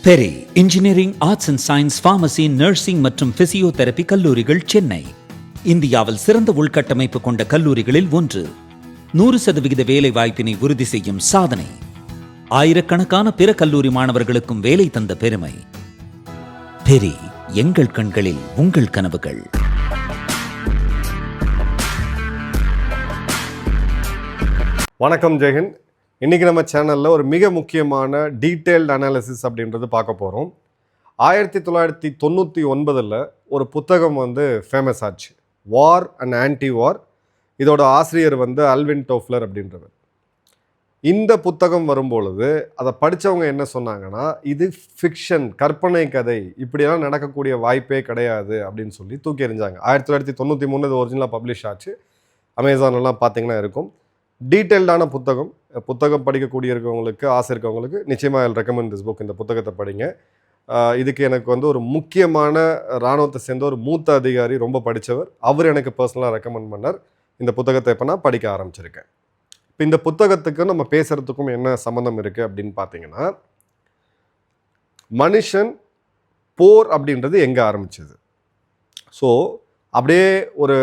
Peri engineering, arts and science, pharmacy, nursing மற்றும் physiotherapy கல்லூரிகள் சென்னை இந்தியாவில் சிறந்த உள்கட்டமைப்பு கொண்ட கல்லூரிகளில் ஒன்று. 100% வேலை வாய்ப்பினை உறுதி செய்யும் சாதனை. ஆயிரக்கணக்கான பிற கல்லூரி மாணவர்களுக்கும் வேலை தந்த பெருமை. பெரி, எங்கள் கண்களில் உங்கள் கனவுகள். வணக்கம் ஜெயஹிந்த். இன்றைக்கி நம்ம சேனலில் ஒரு மிக முக்கியமான டீட்டெயில்டு அனாலிசிஸ் அப்படின்றது பார்க்க போகிறோம். 1999 ஒரு புத்தகம் ஃபேமஸ் ஆச்சு, வார் அண்ட் ஆன்டி வார். இதோட ஆசிரியர் அல்வின் டோஃப்லர் அப்படின்றவர். இந்த புத்தகம் வரும்பொழுது அதை படித்தவங்க என்ன சொன்னாங்கன்னா, இது ஃபிக்ஷன், கற்பனை கதை, இப்படியெல்லாம் நடக்கக்கூடிய வாய்ப்பே கிடையாது அப்படின்னு சொல்லி தூக்கி எறிஞ்சாங்க. 1993 இது ஒரிஜினலாக பப்ளிஷ் ஆச்சு. அமேசான்லாம் பார்த்தீங்கன்னா இருக்கும். டீட்டெயில்டான புத்தகம் படிக்கக்கூடிய இருக்கவங்களுக்கு, ஆசை இருக்கவங்களுக்கு நிச்சயமாக ஐ ரெக்கமெண்ட் திஸ் புக். இந்த புத்தகத்தை படிங்க. இதுக்கு எனக்கு ஒரு முக்கியமான இராணுவத்தை சேர்ந்த ஒரு மூத்த அதிகாரி, ரொம்ப படித்தவர், அவர் எனக்கு பர்சனலாக ரெக்கமெண்ட் பண்ணார். இந்த புத்தகத்தை இப்போ நான் படிக்க ஆரம்பிச்சிருக்கேன். இப்போ இந்த புத்தகத்துக்கு நம்ம பேசுகிறதுக்கும் என்ன சம்மந்தம் இருக்குது அப்படின்னு பார்த்தீங்கன்னா, மனுஷன் போர் அப்படின்றது எங்கே ஆரம்பிச்சது? ஸோ அப்படியே ஒரு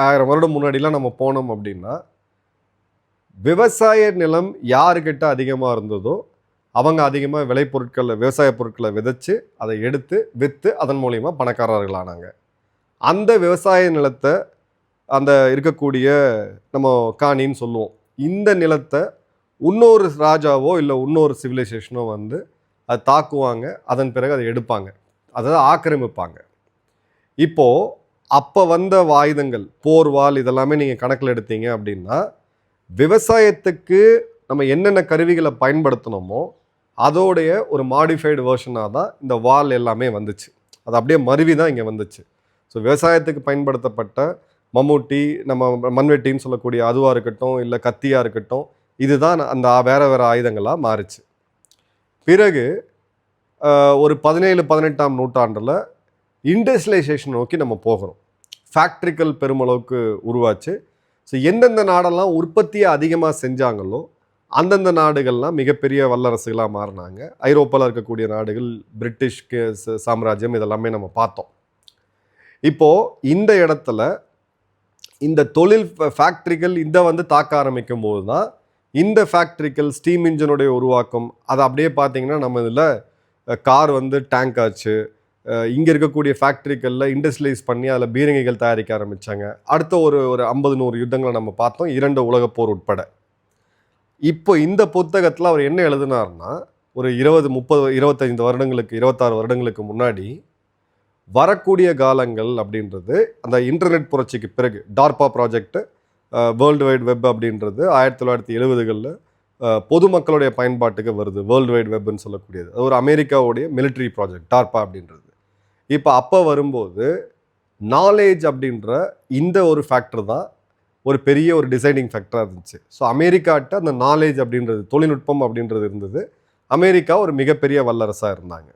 1000 வருடம் முன்னாடிலாம் நம்ம போனோம் அப்படின்னா, விவசாய நிலம் யாருக்கிட்ட அதிகமாக இருந்ததோ அவங்க அதிகமாக விவசாய பொருட்களை விதைச்சு அதை எடுத்து விற்று அதன் மூலிமா பணக்காரர்களானாங்க. அந்த விவசாய நிலத்தை, அந்த இருக்கக்கூடிய நம்ம காணின்னு சொல்லுவோம், இந்த நிலத்தை இன்னொரு ராஜாவோ இல்லை இன்னொரு சிவிலைசேஷனோ அதை தாக்குவாங்க. அதன் பிறகு அதை எடுப்பாங்க, அதை ஆக்கிரமிப்பாங்க. இப்போது அப்போ வந்த ஆயுதங்கள், போர்வால், இதெல்லாமே நீங்கள் கணக்கில் எடுத்தீங்க அப்படின்னா, விவசாயத்துக்கு நம்ம என்னென்ன கருவிகளை பயன்படுத்தணுமோ அதோடைய ஒரு மாடிஃபைடு வேர்ஷனாக தான் இந்த வால் எல்லாமே வந்துச்சு. அது அப்படியே மருவி தான் இங்கே வந்துச்சு. ஸோ விவசாயத்துக்கு பயன்படுத்தப்பட்ட மம்முட்டி, நம்ம மண்வெட்டின்னு சொல்லக்கூடிய அதுவாக இருக்கட்டும், இல்லை கத்தியாக இருக்கட்டும், இதுதான் அந்த வேறு ஆயுதங்களாக மாறிச்சு. பிறகு ஒரு 17-18ஆம் நூற்றாண்டில் இண்டஸ்ட்ரியலைசேஷன் நோக்கி நம்ம போகிறோம். ஃபேக்ட்ரிகள் பெருமளவுக்கு உருவாச்சு. ஸோ எந்தெந்த நாடெல்லாம் உற்பத்தியை அதிகமாக செஞ்சாங்களோ அந்தந்த நாடுகள்லாம் மிகப்பெரிய வல்லரசுகளாக மாறினாங்க. ஐரோப்பாவில் இருக்கக்கூடிய நாடுகள், பிரிட்டிஷ் சாம்ராஜ்யம், இதெல்லாமே நம்ம பார்த்தோம். இப்போது இந்த இடத்துல இந்த தொழில் ஃபேக்ட்ரிகள் இதை தாக்க ஆரம்பிக்கும் போது தான் இந்த ஃபேக்ட்ரிகள், ஸ்டீம் இன்ஜினுடைய உருவாக்கம், அதை அப்படியே பார்த்தீங்கன்னா நம்ம இதில் கார் டேங்க் ஆச்சு. இங்கே இருக்கக்கூடிய ஃபேக்ட்ரிகளில் இண்டஸ்ட்ரியலைஸ் பண்ணி அதில் பீரங்கிகள் தயாரிக்க ஆரம்பித்தாங்க. அடுத்த ஒரு 50-100 யுத்தங்களை நம்ம பார்த்தோம், 2 உலகப்போர் உட்பட. இப்போ இந்த புத்தகத்தில் அவர் என்ன எழுதினார்னா, ஒரு 20-30-25 வருடங்களுக்கு, 26 வருடங்களுக்கு முன்னாடி வரக்கூடிய காலங்கள் அப்படின்றது, அந்த இன்டர்நெட் புரட்சிக்கு பிறகு டார்பா ப்ராஜெக்ட், வேர்ல்டு வைட் வெப் அப்படின்றது 1970களில் பொதுமக்களுடைய பயன்பாட்டுக்கு வருது. வேர்ல்டு வைட் வெப்னு சொல்லக்கூடியது அது ஒரு அமெரிக்காவுடைய மிலிட்ரி ப்ராஜெக்ட், டார்பா அப்படின்றது. இப்போ அப்போ வரும்போது நாலேஜ் அப்படின்ற இந்த ஒரு ஃபேக்டர் தான் ஒரு பெரிய ஒரு டிசைடிங் ஃபேக்டராக இருந்துச்சு. ஸோ அமெரிக்காட்ட அந்த நாலேஜ் அப்படின்றது, தொழில்நுட்பம் அப்படின்றது இருந்தது. அமெரிக்கா ஒரு மிகப்பெரிய வல்லரசாக இருந்தாங்க.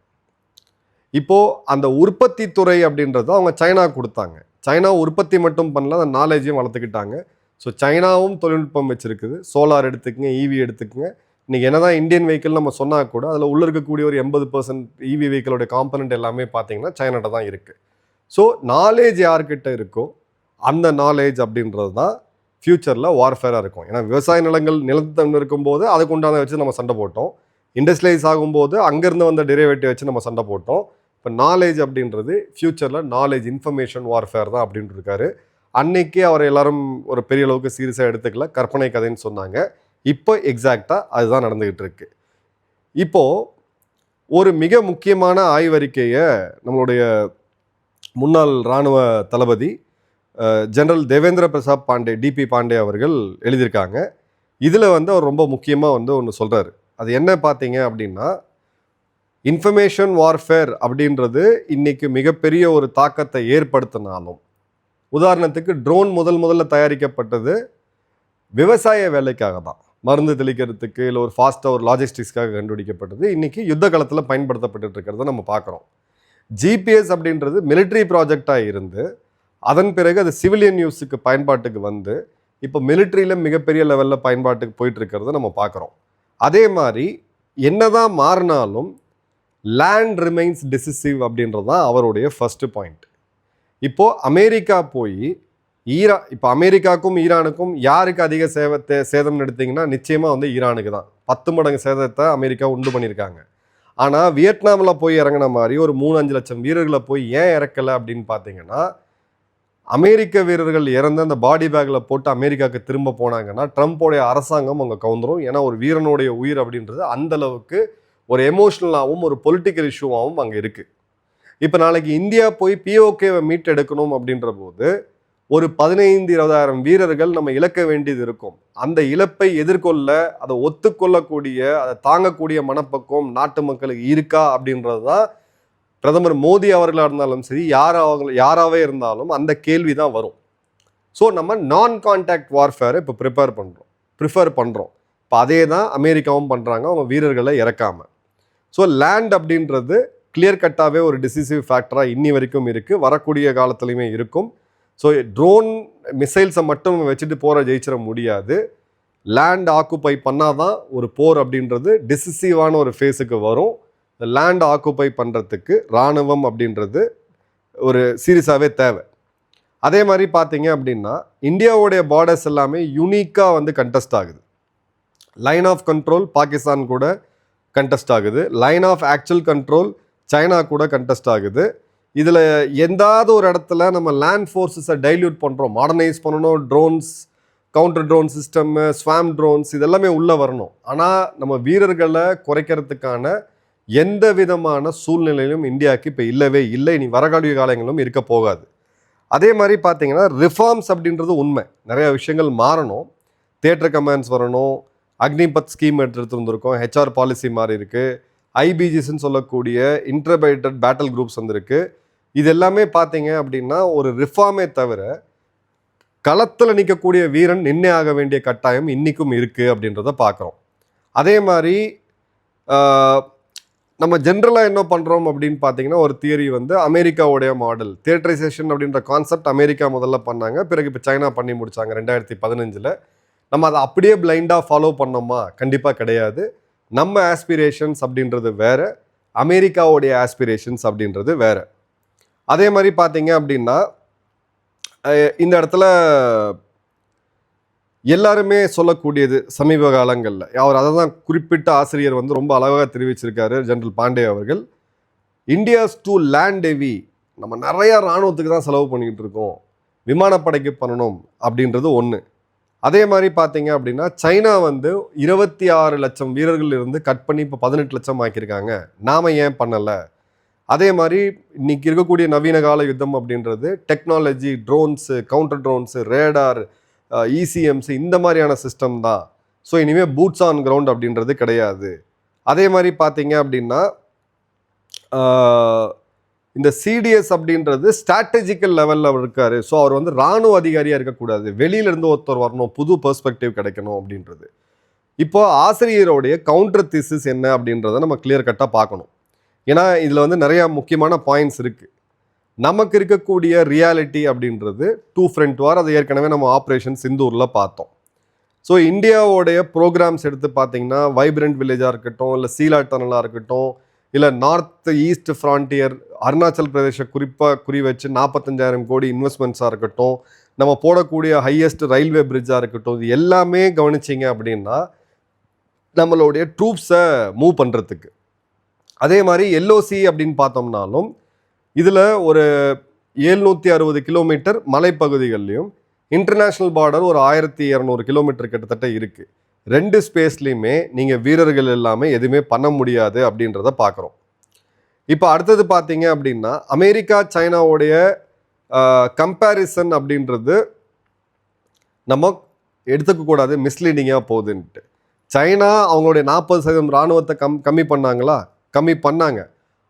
இப்போது அந்த உற்பத்தி துறை அப்படின்றத அவங்க சைனா கொடுத்தாங்க. சைனா உற்பத்தி மட்டும் பண்ணல, அந்த நாலேஜையும் வளர்த்துக்கிட்டாங்க. ஸோ சைனாவும் தொழில்நுட்பம் வச்சுருக்குது. சோலார் எடுத்துக்கங்க, ஈவி எடுத்துக்கங்க. இன்றைக்கி என்ன தான் இந்தியன் வெஹிக்கிள் நம்ம சொன்னால் கூட அதில் உள்ள இருக்கக்கூடிய ஒரு 80% ஈவி வெஹிக்கிளோட காம்பனண்ட் எல்லாமே பார்த்தீங்கன்னா சைனாட்ட தான் இருக்குது. ஸோ நாலேஜ் யார்கிட்ட இருக்கோ அந்த நாலேஜ் அப்படின்றது தான் ஃப்யூச்சரில் வார்ஃபேராக இருக்கும். ஏன்னா விவசாய நிலத்தம் இருக்கும்போது அதுக்கு உண்டான வச்சு நம்ம சண்டை போட்டோம். இண்டஸ்ட்ரியலைஸ் ஆகும்போது அங்கேருந்து வந்த டெரிவேட்டிவ் வச்சு நம்ம சண்டை போட்டோம். இப்போ நாலேஜ் அப்படின்றது ஃப்யூச்சரில் நாலேஜ் இன்ஃபர்மேஷன் வார்ஃபேர் தான் அப்படின்ட்டு இருக்காரு. அன்னைக்கு அவர் எல்லாரும் ஒரு பெரிய அளவுக்கு சீரியஸாக எடுத்துக்கல, கற்பனை கதைன்னு சொன்னாங்க. இப்போ எக்ஸாக்டாக அதுதான் நடந்துக்கிட்டு இருக்கு. இப்போது ஒரு மிக முக்கியமான ஆய்வறிக்கையை நம்மளுடைய முன்னாள் இராணுவ தளபதி ஜெனரல் தேவேந்திர பிரசாத் பாண்டே, டிபி பாண்டே அவர்கள் எழுதியிருக்காங்க. இதில் அவர் ரொம்ப முக்கியமாக ஒன்று சொல்கிறாரு. அது என்ன பார்த்தீங்க அப்படின்னா, இன்ஃபர்மேஷன் வார்ஃபேர் அப்படின்றது இன்றைக்கி மிகப்பெரிய ஒரு தாக்கத்தை ஏற்படுத்தினாலும், உதாரணத்துக்கு ட்ரோன் முதல்ல தயாரிக்கப்பட்டது விவசாய வேலைக்காக தான், மருந்து தெளிக்கிறதுக்கு, இல்லை ஒரு ஃபாஸ்ட்டாக ஒரு லாஜிஸ்டிக்ஸ்க்காக கண்டுபிடிக்கப்பட்டது. இன்றைக்கி யுத்த காலத்தில் பயன்படுத்தப்பட்டு இருக்கிறத நம்ம பார்க்குறோம். ஜிபிஎஸ் அப்படின்றது மிலிட்ரி ப்ராஜெக்டாக இருந்து அதன் பிறகு அது சிவிலியன் யூஸுக்கு பயன்பாட்டுக்கு இப்போ மிலிட்ரியில் மிகப்பெரிய லெவலில் பயன்பாட்டுக்கு போயிட்டுருக்கிறத நம்ம பார்க்குறோம். அதே மாதிரி என்னதான் மாறினாலும் லேண்ட் ரிமைன்ஸ் டிசிசிவ் அப்படின்றது தான் அவருடைய ஃபர்ஸ்ட் பாயிண்ட். இப்போது அமெரிக்கா போய் இப்போ அமெரிக்காவுக்கும் ஈரானுக்கும் யாருக்கு அதிக சேதம்னு எடுத்திங்கன்னா நிச்சயமாக வந்து ஈரானுக்கு தான். 10 மடங்கு சேதத்தை அமெரிக்கா உண்டு பண்ணியிருக்காங்க. ஆனால் வியட்நாமில் போய் இறங்கின மாதிரி ஒரு 3-5 லட்சம் வீரர்களை போய் ஏன் இறக்கலை அப்படின்னு பார்த்தீங்கன்னா, அமெரிக்க வீரர்கள் இறந்து அந்த பாடி பேக்கில் போட்டு அமெரிக்காவுக்கு திரும்ப போனாங்கன்னா ட்ரம்ப்போடைய அரசாங்கம் அவங்க கவுந்துரும். ஏன்னா ஒரு வீரனுடைய உயிர் அப்படின்றது அந்தளவுக்கு ஒரு எமோஷ்னலாகவும் ஒரு பொலிட்டிக்கல் இஷ்யூவாகவும் அங்கே இருக்குது. இப்போ நாளைக்கு இந்தியா போய் பிஓகேவை மீட்டெடுக்கணும் அப்படின்ற போது ஒரு 15-20,000 வீரர்கள் நம்ம இழக்க வேண்டியது இருக்கும். அந்த இழப்பை எதிர்கொள்ள, அதை ஒத்துக்கொள்ளக்கூடிய, அதை தாங்கக்கூடிய மனப்பக்குவம் நாட்டு மக்களுக்கு இருக்கா அப்படின்றது தான் பிரதமர் மோடி அவர்களாக இருந்தாலும் சரி, யாராவே இருந்தாலும் அந்த கேள்வி தான் வரும். ஸோ நம்ம நான் கான்டாக்ட் வார்ஃபேரை இப்போ ப்ரிஃபர் பண்ணுறோம். இப்போ அதே தான் அமெரிக்காவும் பண்ணுறாங்க, அவங்க வீரர்களை இறக்காமல். ஸோ லேண்ட் அப்படின்றது கிளியர் கட்டாகவே ஒரு டிசிசிவ் ஃபேக்டராக இன்னி வரைக்கும் இருக்குது, வரக்கூடிய காலத்துலையுமே இருக்கும். ஸோ ட்ரோன் மிசைல்ஸை மட்டும் வச்சுட்டு போரை ஜெயிச்சிட முடியாது. லேண்ட் ஆக்குப்பை பண்ணாதான் ஒரு போர் அப்படின்றது டிசிசிவான ஒரு ஃபேஸுக்கு வரும். லேண்ட் ஆக்குப்பை பண்ணுறதுக்கு இராணுவம் அப்படின்றது ஒரு சீரியஸாகவே தேவை. அதே மாதிரி பார்த்தீங்க அப்படின்னா இந்தியாவுடைய பார்டர்ஸ் எல்லாமே யூனிக்காக வந்து கண்டெஸ்ட் ஆகுது. லைன் ஆஃப் கண்ட்ரோல் பாகிஸ்தான் கூட கண்டெஸ்ட் ஆகுது, line of actual control China கூட கண்டெஸ்ட் ஆகுது. இதில் எந்தாவது ஒரு இடத்துல நம்ம லேண்ட் ஃபோர்ஸஸை டைல்யூட் பண்ணுறோம், மாடர்னைஸ் பண்ணணும், drones, counter drone system, swarm drones இதெல்லாமே உள்ளே வரணும். ஆனால் நம்ம வீரர்களை குறைக்கிறதுக்கான எந்த விதமான சூழ்நிலையிலும் இந்தியாவுக்கு இப்போ இல்லவே இல்லை, இனி வரக்கூடிய காலங்களும் இருக்க போகாது. அதே மாதிரி பார்த்தீங்கன்னா ரிஃபார்ம்ஸ் அப்படின்றது உண்மை, நிறைய விஷயங்கள் மாறணும். தியேட்டர் கமாண்ட்ஸ் வரணும், அக்னிபத் ஸ்கீம் எடுத்துகிட்டு வந்திருக்கோம், ஹெச்ஆர் பாலிசி மாறி இருக்குது, ஐபிஜிஸ்ன்னு சொல்லக்கூடிய இன்டர்பைட்டட் பேட்டில் குரூப்ஸ் வந்திருக்கு. இது எல்லாமே பார்த்தீங்க அப்படின்னா ஒரு ரிஃபார்மே தவிர களத்தில் நிற்கக்கூடிய வீரன் நின்னே ஆக வேண்டிய கட்டாயம் இன்றைக்கும் இருக்குது அப்படின்றத பார்க்குறோம். அதே மாதிரி நம்ம ஜென்ரலாக என்ன பண்ணுறோம் அப்படின்னு பார்த்தீங்கன்னா ஒரு தியரி வந்து அமெரிக்காவுடைய மாடல் தியேட்டரைசேஷன் அப்படின்ற கான்செப்ட் அமெரிக்கா முதல்ல பண்ணாங்க, பிறகு இப்போ சைனா பண்ணி முடித்தாங்க 2015. நம்ம அதை அப்படியே பிளைண்டாக ஃபாலோ பண்ணோமா? கண்டிப்பாக கிடையாது. நம்ம ஆஸ்பிரேஷன்ஸ் அப்படின்றது வேறு, அமெரிக்காவுடைய ஆஸ்பிரேஷன்ஸ் அப்படின்றது வேறு. அதே மாதிரி பார்த்தீங்க அப்படின்னா இந்த இடத்துல எல்லாருமே சொல்லக்கூடியது சமீப காலங்களில் அவர் அதை தான் குறிப்பிட்ட ஆசிரியர் வந்து ரொம்ப அழகாக தெரிவிச்சிருக்காரு, ஜெனரல் பாண்டே அவர்கள். இந்தியாஸ் டு லேண்ட் ஹெவி, நம்ம நிறையா இராணுவத்துக்கு தான் செலவு பண்ணிக்கிட்டு இருக்கோம், விமானப்படைக்கு பண்ணணும் அப்படின்றது ஒன்று. அதே மாதிரி பார்த்தீங்க அப்படின்னா சைனா வந்து 26 லட்சம் வீரர்கள் இருந்து கட் பண்ணி இப்போ 18 லட்சம் ஆக்கியிருக்காங்க, நாம் ஏன் பண்ணலை? அதே மாதிரி இன்னைக்கு இருக்கக்கூடிய நவீன கால யுத்தம் அப்படின்றது technology, drones, counter drones, radar, ECMs இந்த மாதிரியான சிஸ்டம் தான். ஸோ இனிமேல் பூட்ஸ் ஆன் கிரவுண்ட் அப்படின்றது கிடையாது. அதே மாதிரி பார்த்தீங்க அப்படின்னா இந்த சிடிஎஸ் அப்படின்றது ஸ்ட்ராட்டஜிக்கல் லெவலில் இருக்கார். ஸோ அவர் வந்து இராணுவ அதிகாரியாக இருக்கக்கூடாது, வெளியிலேருந்து ஒருத்தர் வரணும், புது பெர்ஸ்பெக்டிவ் கிடைக்கணும் அப்படின்றது. இப்போ ஆசிரியருடைய கவுண்டர் தீசிஸ் என்ன அப்படின்றத நம்ம கிளியர் கட்டாக பார்க்கணும். ஏன்னா இதில் வந்து நிறையா முக்கியமான பாயிண்ட்ஸ் இருக்குது. நமக்கு இருக்கக்கூடிய ரியாலிட்டி அப்படின்றது 2 ஃப்ரண்ட் வார், அதை ஏற்கனவே நம்ம ஆப்ரேஷன் சிந்தூரில் பார்த்தோம். ஸோ இந்தியாவோடைய ப்ரோக்ராம்ஸ் எடுத்து பார்த்தீங்கன்னா வைப்ரண்ட் வில்லேஜாக இருக்கட்டும், இல்லை சீலா டனலாக இருக்கட்டும், இல்லை நார்த் ஈஸ்ட் ஃப்ரான்டியர் அருணாச்சல் பிரதேச குறி வச்சு 45,000 கோடி இன்வெஸ்ட்மெண்ட்ஸாக இருக்கட்டும், நம்ம போடக்கூடிய ஹையஸ்ட் ரயில்வே பிரிட்ஜாக இருக்கட்டும், இது எல்லாமே கவனிச்சிங்க அப்படின்னா நம்மளுடைய ட்ரூப்ஸை மூவ் பண்ணுறதுக்கு. அதே மாதிரி எல்ஓசி அப்படின்னு பார்த்தோம்னாலும் இதில் ஒரு 760 கிலோமீட்டர் மலைப்பகுதிகள்லையும் இன்டர்நேஷ்னல் பார்டர் ஒரு 1200 கிலோமீட்டர் கிட்டத்தட்ட இருக்குது. 2 ஸ்பேஸ்லேயுமே நீங்கள் வீரர்கள் எல்லாமே எதுவுமே பண்ண முடியாது அப்படின்றத பார்க்குறோம். இப்போ அடுத்தது பார்த்தீங்க அப்படின்னா அமெரிக்கா சைனாவுடைய கம்பேரிசன் அப்படின்றது நம்ம எடுத்துக்கக்கூடாது, மிஸ்லீடிங்காக போகுதுன்ட்டு. சைனா அவங்களுடைய 40% இராணுவத்தை கம்மி பண்ணாங்களா? கம்மி பண்ணாங்க.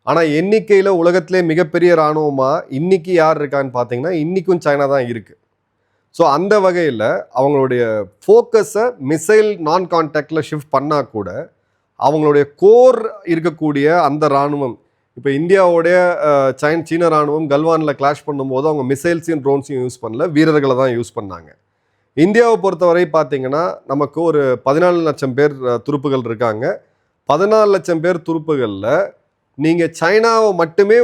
ஆனால் எண்ணிக்கையில் உலகத்திலே மிகப்பெரிய இராணுவமாக இன்றைக்கி யார் இருக்கான்னு பார்த்தீங்கன்னா இன்றைக்கும் சைனா தான் இருக்குது. ஸோ அந்த வகையில் அவங்களுடைய ஃபோக்கஸை மிசைல் நான் கான்டாக்டில் ஷிஃப்ட் பண்ணால் கூட அவங்களுடைய கோர் இருக்கக்கூடிய அந்த இராணுவம், இப்போ இந்தியாவுடைய சீன இராணுவம் கல்வானில் கிளாஷ் பண்ணும்போது அவங்க மிசைல்ஸையும் ட்ரோன்ஸையும் யூஸ் பண்ணல, வீரர்களை தான் யூஸ் பண்ணாங்க. இந்தியாவை பொறுத்தவரை பார்த்தீங்கன்னா நமக்கு ஒரு 14 லட்சம் பேர் துருப்புகள் இருக்காங்க. 14 லட்சம் பேர் துருப்புகளில் நீங்கள் சைனாவை மட்டுமே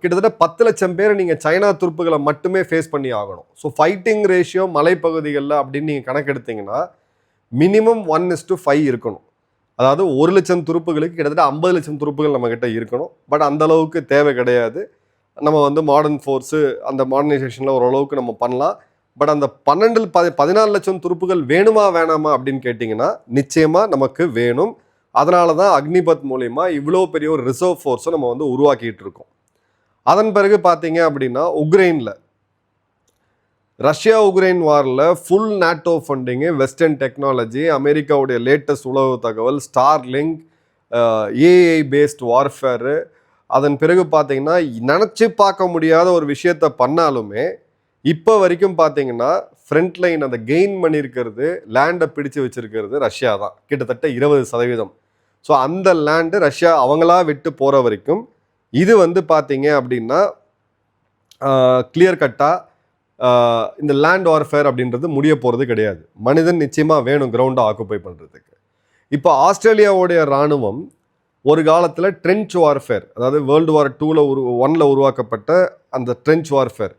கிட்டத்தட்ட 10 லட்சம் பேரை நீங்கள் சைனா துருப்புகளை மட்டுமே ஃபேஸ் பண்ணி ஆகணும். ஸோ ஃபைட்டிங் ரேஷியோ மலைப்பகுதிகளில் அப்படின்னு நீங்கள் கணக்கெடுத்தீங்கன்னா மினிமம் 1:5 இருக்கணும். அதாவது 1 லட்சம் துருப்புகளுக்கு கிட்டத்தட்ட 50 லட்சம் துருப்புகள் நம்மக்கிட்ட இருக்கணும். பட் அந்த அளவுக்கு தேவை கிடையாது. நம்ம வந்து மாடர்ன் ஃபோர்ஸு அந்த மாடர்னைசேஷனில் ஓரளவுக்கு நம்ம பண்ணலாம். பட் அந்த 14 லட்சம் துருப்புகள் வேணுமா வேணாமா அப்படின்னு கேட்டிங்கன்னா நிச்சயமாக நமக்கு வேணும். அதனால தான் அக்னிபத் மூலிமா இவ்வளோ பெரிய ஒரு ரிசர்வ் ஃபோர்ஸை நம்ம வந்து உருவாக்கிட்டு இருக்கோம். அதன் பிறகு பார்த்தீங்க அப்படின்னா உக்ரைனில் ரஷ்யா உக்ரைன் வாரில் full NATO funding, western technology, அமெரிக்காவுடைய லேட்டஸ்ட் உளவு தகவல், ஸ்டார்லிங்க், ஏஐ பேஸ்ட் வார்ஃபேரு, அதன் பிறகு பார்த்தீங்கன்னா நினச்சி பார்க்க முடியாத ஒரு விஷயத்தை பண்ணாலுமே இப்போ வரைக்கும் பார்த்தீங்கன்னா ஃப்ரண்ட் லைன் அந்த கெயின் பண்ணியிருக்கிறது, லேண்டை பிடிச்சு வச்சிருக்கிறது ரஷ்யா தான், கிட்டத்தட்ட 20%. ஸோ அந்த லேண்டு ரஷ்யா அவங்களா விட்டு போகிற வரைக்கும் இது வந்து பார்த்தீங்க அப்படின்னா கிளியர் கட்டாக இந்த லேண்ட் வார்ஃபேர் அப்படின்றது முடிய போகிறது கிடையாது. மனிதன் நிச்சயமாக வேணும் கிரவுண்டை ஆக்குப்பை பண்ணுறதுக்கு. இப்போ ஆஸ்திரேலியாவுடைய இராணுவம் ஒரு காலத்தில் ட்ரென்ச் வார்ஃபேர், அதாவது வேர்ல்டு வார் 1ல் உருவாக்கப்பட்ட அந்த ட்ரென்ச் வார்ஃபேர்,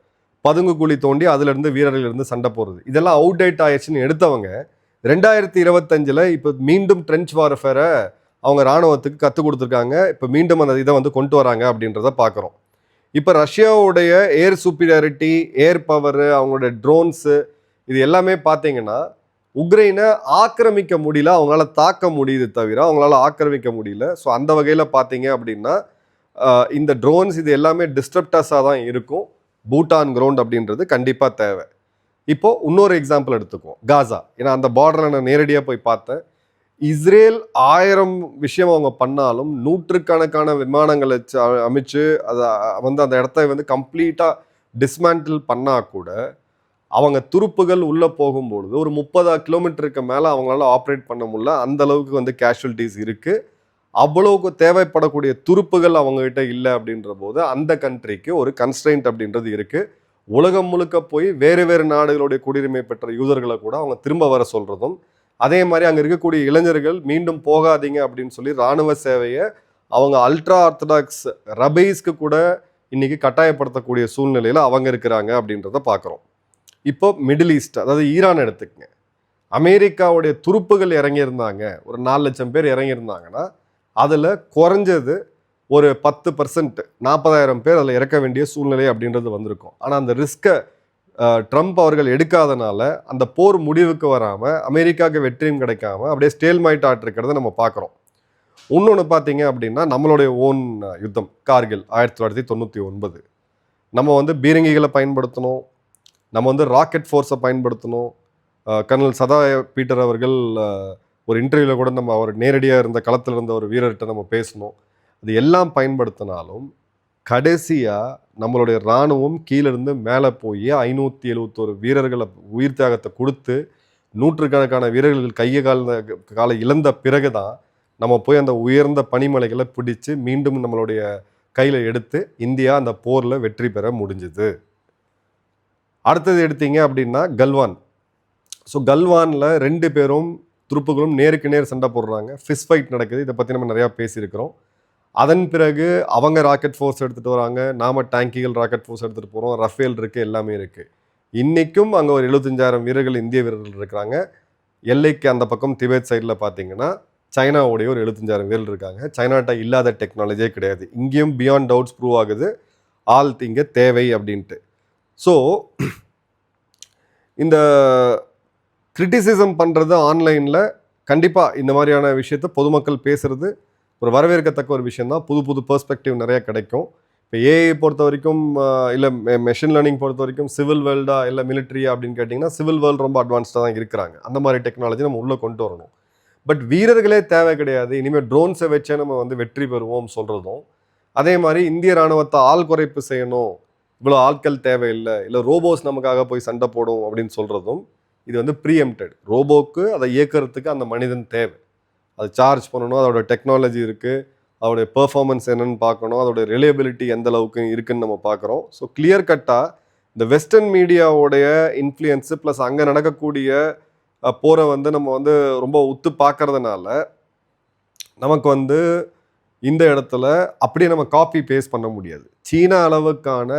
பதுங்கு குழி தோண்டி அதிலிருந்து வீரர்களிருந்து சண்டை போடுறது, இதெல்லாம் அவுடேட் ஆயிடுச்சுன்னு எடுத்தவங்க 2025 இப்போ மீண்டும் ட்ரென்ச் வார்ஃபேரை அவங்க இராணுவத்துக்கு கற்றுக் கொடுத்துருக்காங்க. இப்போ மீண்டும் அந்த இதை வந்து கொண்டு வராங்க அப்படின்றத பார்க்குறோம். இப்போ ரஷ்யாவுடைய ஏர் சுப்பீரியாரிட்டி, ஏர் பவரு, அவங்களுடைய ட்ரோன்ஸு, இது எல்லாமே பார்த்தீங்கன்னா உக்ரைனை ஆக்கிரமிக்க முடியல, அவங்களால தாக்க முடியுது தவிர அவங்களால ஆக்கிரமிக்க முடியல. ஸோ அந்த வகையில் பார்த்தீங்க அப்படின்னா இந்த ட்ரோன்ஸ் இது எல்லாமே டிஸ்ட்ரப்டர்ஸாக தான் இருக்கும். பூட்டான் கிரவுண்ட் அப்படின்றது கண்டிப்பாக தேவை. இப்போது இன்னொரு எக்ஸாம்பிள் எடுத்துக்குவோம், காசா. ஏன்னா அந்த பார்டரில் நான் நேரடியாக போய் பார்த்தேன். இஸ்ரேல் 1000 விஷயம் அவங்க பண்ணாலும் நூற்றுக்கணக்கான விமானங்களை அமைச்சு அதை வந்து அந்த இடத்த வந்து கம்ப்ளீட்டாக டிஸ்மேண்டில் பண்ணால் கூட அவங்க துருப்புகள் உள்ளே போகும்பொழுது ஒரு 30 கிலோமீட்டருக்கு மேலே அவங்களால ஆப்ரேட் பண்ண முடியல. அந்த அளவுக்கு வந்து கேஷுவலிட்டிஸ் இருக்குது. அவ்வளவுக்கு தேவைப்படக்கூடிய துருப்புகள் அவங்ககிட்ட இல்லை அப்படின்ற போது அந்த கண்ட்ரிக்கு ஒரு கன்ஸ்ட்ரெயின்ட் அப்படின்றது இருக்குது. உலகம் முழுக்க போய் வேறு வேறு நாடுகளுடைய குடியுரிமை பெற்ற யூசர்களை கூட அவங்க திரும்ப வர சொல்கிறதும், அதே மாதிரி அங்கே இருக்கக்கூடிய இளைஞர்கள் மீண்டும் போகாதீங்க அப்படின்னு சொல்லி இராணுவ சேவையை அவங்க அல்ட்ரா ஆர்த்தடாக்ஸ் ரபைஸ்க்கு கூட இன்னைக்கு கட்டாயப்படுத்தக்கூடிய சூழ்நிலையில் அவங்க இருக்கிறாங்க அப்படின்றத பார்க்குறோம். இப்போ மிடில் ஈஸ்ட், அதாவது ஈரான் எடுத்துக்கங்க. அமெரிக்காவுடைய துருப்புகள் இறங்கியிருந்தாங்க, ஒரு 4 லட்சம் பேர் இறங்கியிருந்தாங்கன்னா அதில் குறைஞ்சது ஒரு 10%, 40,000 பேர் அதில் இறக்க வேண்டிய சூழ்நிலை அப்படின்றது வந்திருக்கும். ஆனால் அந்த ரிஸ்க்கை ட்ரம்ப் அவர்கள் எடுக்காதனால அந்த போர் முடிவுக்கு வராமல் அமெரிக்காவுக்கு வெற்றியும் கிடைக்காம அப்படியே ஸ்டேல்மைட் ஆட்டிருக்கிறத நம்ம பார்க்குறோம். இன்னொன்று பார்த்தீங்க அப்படின்னா நம்மளுடைய ஓன் யுத்தம் கார்கில் 1999. நம்ம வந்து பீரங்கிகளை பயன்படுத்தணும், நம்ம வந்து ராக்கெட் ஃபோர்ஸை பயன்படுத்தணும். கர்னல் சதா பீட்டர் அவர்கள் ஒரு இன்டர்வியூவில் கூட நம்ம அவர் நேரடியாக இருந்த களத்தில் இருந்த ஒரு வீரர்கிட்ட நம்ம பேசணும். அது எல்லாம் பயன்படுத்தினாலும் கடைசியாக நம்மளுடைய இராணுவம் கீழிருந்து மேலே போய் 571 வீரர்களை உயிர் தியாகத்தை கொடுத்து நூற்றுக்கணக்கான வீரர்கள் காலை இழந்த பிறகு தான் நம்ம போய் அந்த உயர்ந்த பனிமலைகளை பிடிச்சு மீண்டும் நம்மளுடைய கையில் எடுத்து இந்தியா அந்த போரில் வெற்றி பெற முடிஞ்சுது. அடுத்தது எடுத்தீங்க அப்படின்னா கல்வான். ஸோ கல்வானில் 2 பேரும் துருப்புகளும் நேருக்கு நேர் சண்டை போடுறாங்க, ஃபிஸ் ஃபைட் நடக்குது. இதை பற்றி நம்ம நிறையா பேசியிருக்கிறோம். அதன் பிறகு அவங்க ராக்கெட் ஃபோர்ஸ் எடுத்துகிட்டு வராங்க, நாம் டேங்கிகள் ராக்கெட் ஃபோர்ஸ் எடுத்துகிட்டு போகிறோம், ரஃபேல் இருக்குது, எல்லாமே இருக்குது. இன்றைக்கும் அங்கே ஒரு 75,000 வீரர்கள், இந்திய வீரர்கள் இருக்கிறாங்க. எல்லைக்கு அந்த பக்கம் திபெத் சைடில் பார்த்தீங்கன்னா சைனாவுடைய ஒரு 75,000 வீரர்கள் இருக்காங்க. சைனாட்ட இல்லாத டெக்னாலஜியே கிடையாது. இங்கேயும் பியாண்ட் டவுட்ஸ் ப்ரூவ் ஆகுது ஆள் இங்கே தேவை அப்படின்ட்டு. ஸோ இந்த கிரிட்டிசிசம் பண்ணுறது ஆன்லைனில் கண்டிப்பாக இந்த மாதிரியான விஷயத்த பொதுமக்கள் பேசுகிறது ஒரு வரவேற்கத்தக்க ஒரு விஷயந்தான். புது புது பெர்ஸ்பெக்டிவ் நிறையா கிடைக்கும். இப்போ ஏஐ பொறுத்த வரைக்கும் இல்லை மெஷின் லேர்னிங் பொறுத்த வரைக்கும் சிவில் வேர்ல்டா இல்லை மிலிட்ரியா அப்படின்னு கேட்டிங்கன்னா சிவில் வேர்ல்டு ரொம்ப அட்வான்ஸ்டாக தான் இருக்கிறாங்க. அந்த மாதிரி டெக்னாலஜி நம்ம உள்ளே கொண்டு வரணும். பட் வீரர்களே தேவை கிடையாது, இனிமேல் ட்ரோன்ஸை வச்சே நம்ம வந்து வெற்றி பெறுவோம் சொல்கிறதும், அதே மாதிரி இந்திய இராணுவத்தை ஆள் குறைப்பு செய்யணும், இவ்வளோ ஆட்கள் தேவையில்லை, இல்லை ரோபோஸ் நமக்காக போய் சண்டை போடும் அப்படின்னு சொல்கிறதும், இது வந்து ப்ரீஎம்டட். ரோபோக்கு அதை இயக்கிறதுக்கு அந்த மனிதன் தேவை, அது சார்ஜ் பண்ணணும், அதோட டெக்னாலஜி இருக்குது, அதோடைய பெர்ஃபார்மன்ஸ் என்னன்னு பார்க்கணும், அதோடைய ரிலையபிலிட்டி எந்த அளவுக்கு இருக்குன்னு நம்ம பார்க்குறோம். ஸோ கிளியர் கட்டாக இந்த வெஸ்டர்ன் மீடியாவோடைய இன்ஃப்ளூயன்ஸு ப்ளஸ் அங்கே நடக்கக்கூடிய போரை வந்து நம்ம வந்து ரொம்ப உத்து பார்க்கறதுனால நமக்கு வந்து இந்த இடத்துல அப்படியே நம்ம காப்பி பேஸ்ட் பண்ண முடியாது. சீனா அளவுக்கான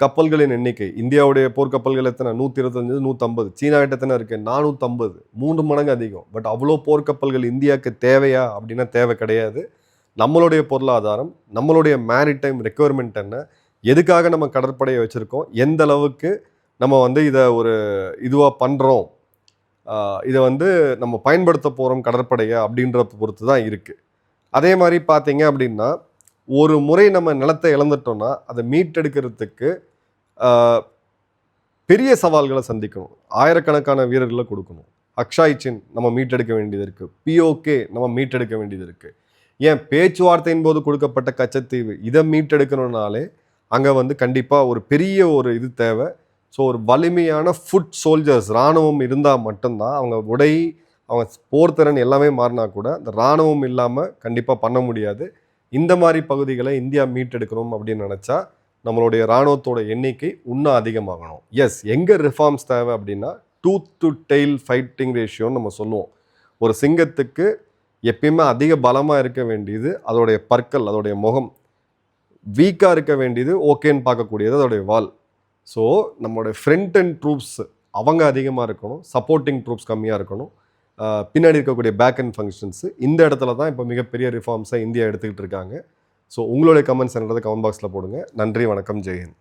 கப்பல்களின் எண்ணிக்கை, இந்தியாவுடைய போர்க்கப்பல்கள் எத்தனை? 125, 150. சீனா கிட்ட எத்தனை இருக்கு? 450. 3 மடங்கு அதிகம். பட் அவ்வளோ போர்க்கப்பல்கள் இந்தியாவுக்கு தேவையா அப்படின்னா தேவை கிடையாது. நம்மளுடைய பொருளாதாரம், நம்மளுடைய மேரிடைம் ரெக்குயர்மெண்ட் என்ன, எதுக்காக நம்ம கடற்படையை வச்சுருக்கோம், எந்த அளவுக்கு நம்ம வந்து இதை ஒரு இதுவாக பண்ணுறோம், இதை வந்து நம்ம பயன்படுத்த போகிறோம் கடற்படையை அப்படின்ற பொறுத்து தான் இருக்குது. அதே மாதிரி பார்த்தீங்க அப்படின்னா, ஒரு முறை நம்ம நிலத்தை இழந்துட்டோம்னா அதை மீட்டெடுக்கிறதுக்கு பெரிய சவால்களை சந்திக்கணும். ஆயிரக்கணக்கான வீரர்களை கொடுக்கணும். அக்ஷாய் சின் நம்ம மீட்டெடுக்க வேண்டியது இருக்குது. பிஓகே நம்ம மீட்டெடுக்க வேண்டியது இருக்குது. ஏன் பேச்சுவார்த்தையின் போது கொடுக்கப்பட்ட கச்சத்தீவு இதை மீட்டெடுக்கணும்னாலே அங்கே வந்து கண்டிப்பாக ஒரு பெரிய ஒரு இது தேவை. ஸோ ஒரு வலிமையான ஃபுட் சோல்ஜர்ஸ் இராணுவம் இருந்தால் மட்டும்தான் அவங்க உடை, அவங்க போர்த்திறன் எல்லாமே மாறினா கூட அந்த இராணுவம் இல்லாமல் கண்டிப்பாக பண்ண முடியாது. இந்த மாதிரி பகுதிகளை இந்தியா மீட்டெடுக்கணும் அப்படின்னு நினச்சா நம்மளுடைய இராணுவத்தோட எண்ணிக்கை இன்னும் அதிகமாகணும். எஸ், எங்கே ரிஃபார்ம்ஸ் தேவை அப்படின்னா டூத் டு டெயில் ஃபைட்டிங் ரேஷியோன்னு நம்ம சொல்லுவோம். ஒரு சிங்கத்துக்கு எப்பயுமே அதிக பலமாக இருக்க வேண்டியது அதோடைய பற்கள், அதோடைய முகம். வீக்காக இருக்க வேண்டியது ஓகேன்னு பார்க்கக்கூடியது அதோடைய வால். ஸோ நம்மளுடைய ஃப்ரண்ட் அண்ட் ட்ரூப்ஸ் அவங்க அதிகமாக இருக்கணும், சப்போர்ட்டிங் ட்ரூப்ஸ் கம்மியாக இருக்கணும். பின்னாடி இருக்கக்கூடிய பேக் அண்ட் ஃபங்க்ஷன்ஸு இந்த இடத்துல தான் இப்போ மிகப்பெரிய ரிஃபார்ம்ஸை இந்தியா எடுத்துக்கிட்டு இருக்காங்க. ஸோ உங்களுடைய கமெண்ட்ஸ் என்னது கமெண்ட் பாக்ஸில் போடுங்க. நன்றி, வணக்கம், ஜெய்ஹிந்த்.